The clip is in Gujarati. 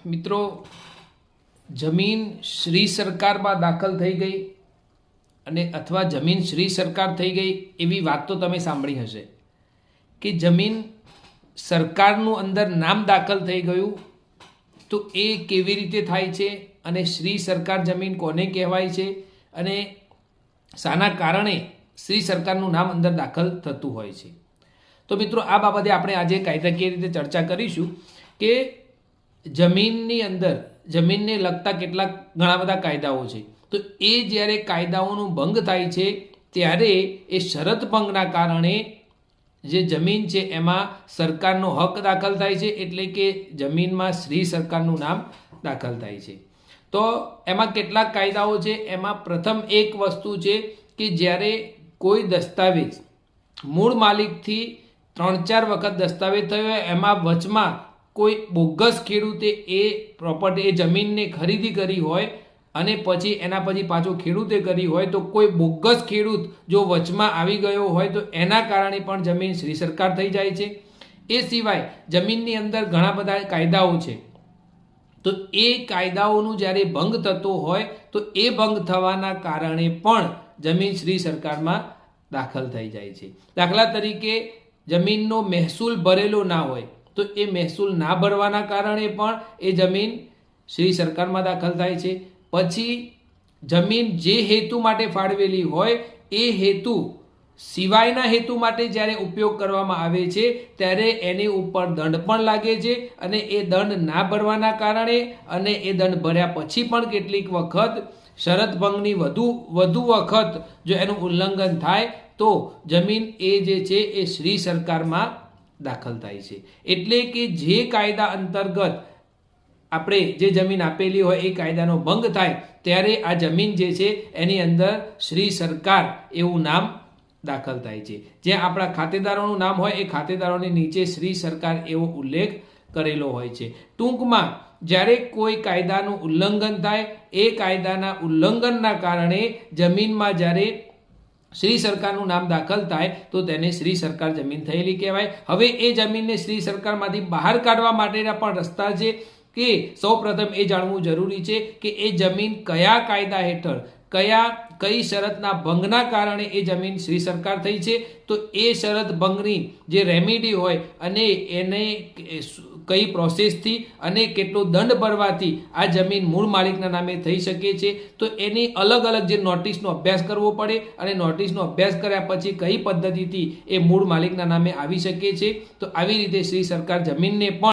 મિત્રો, જમીન શ્રી સરકારમાં દાખલ થઈ ગઈ અને અથવા જમીન શ્રી સરકાર થઈ ગઈ એવી વાત તો તમે સાંભળી હશે કે જમીન સરકારનું અંદર નામ દાખલ થઈ ગયું. તો એ કેવી રીતે થાય છે અને શ્રી સરકાર જમીન કોને કહેવાય છે અને શાના કારણે શ્રી સરકારનું નામ અંદર દાખલ થતું હોય છે. તો મિત્રો, આ બાબતે આપણે આજે કાયદાકીય રીતે ચર્ચા કરીશું કે જમીનની અંદર જમીનને લગતા કેટલાક ઘણા બધા કાયદાઓ છે. તો એ જ્યારે કાયદાઓનો ભંગ થાય છે ત્યારે એ શરત ભંગના કારણે જે જમીન છે એમાં સરકારનો હક દાખલ થાય છે, એટલે કે જમીનમાં શ્રી સરકારનું નામ દાખલ થાય છે. તો એમાં કેટલાક કાયદાઓ છે. એમાં પ્રથમ એક વસ્તુ છે કે જ્યારે કોઈ દસ્તાવેજ મૂળ માલિકથી 3-4 વખત દસ્તાવેજ થયો હોય, એમાં વચમાં કોઈ બોગસ ખેડૂતે એ પ્રોપર્ટી એ જમીનને ખરીદી કરી હોય અને પછી એના પછી પાછો ખેડૂતે કરી હોય, તો કોઈ બોગસ ખેડૂત જો વચમાં આવી ગયો હોય તો એના કારણે પણ જમીન શ્રી સરકાર થઈ જાય છે. એ સિવાય જમીનની અંદર ઘણા બધા કાયદાઓ છે. તો એ કાયદાઓનું જ્યારે ભંગ થતો હોય તો એ ભંગ થવાના કારણે પણ જમીન શ્રી સરકારમાં દાખલ થઈ જાય છે. દાખલા તરીકે જમીનનો મહેસૂલ ભરેલો ના હોય તો એ મહેસૂલ ના ભરવાના કારણે પણ એ જમીન શ્રી સરકારમાં દાખલ થાય છે. પછી જમીન જે હેતુ માટે ફાળવેલી હોય એ હેતુ સિવાયના હેતુ માટે જ્યારે ઉપયોગ કરવામાં આવે છે ત્યારે એની ઉપર દંડ પણ લાગે છે અને એ દંડ ના ભરવાના કારણે અને એ દંડ ભર્યા પછી પણ કેટલીક વખત શરત ભંગની વધુ વખત જો એનું ઉલ્લંઘન થાય તો જમીન એ જે છે એ શ્રી સરકારમાં દાખલ થાય છે. એટલે કે જે કાયદા અંતર્ગત આપણે જે જમીન આપેલી હોય એ કાયદાનો ભંગ થાય ત્યારે આ જમીન જે છે એની અંદર શ્રી સરકાર એવું નામ દાખલ થાય છે. જ્યાં આપણા ખાતેદારોનું નામ હોય એ ખાતેદારોની નીચે શ્રી સરકાર એવો ઉલ્લેખ કરેલો હોય છે. ટૂંકમાં જ્યારે કોઈ કાયદાનું ઉલ્લંઘન થાય એ કાયદાના ઉલ્લંઘનના કારણે જમીનમાં જ્યારે શ્રી સરકારનું નામ દાખલ થાય તો તેને શ્રી સરકાર જમીન થયેલી કહેવાય. હવે એ જમીનને શ્રી સરકારમાંથી બહાર કાઢવા માટેના પણ રસ્તા છે કે સૌ પ્રથમ એ જાણવું જરૂરી છે કે એ જમીન કયા કાયદા હેઠળ કઈ શરતના ભંગના કારણે એ જમીન શ્રી સરકાર થઈ છે. તો એ શરત ભંગની જે રેમેડી હોય અને એને કઈ પ્રોસેસથી અને કેટલો દંડ ભરવાથી આ જમીન મૂળ માલિકના નામે થઈ શકે છે. તો એની અલગ અલગ જે નોટિસનો અભ્યાસ કરવો પડે અને નોટિસનો અભ્યાસ કર્યા પછી કઈ પદ્ધતિથી એ મૂળ માલિકના નામે આવી શકે છે. તો આવી રીતે શ્રી સરકાર જમીનને પણ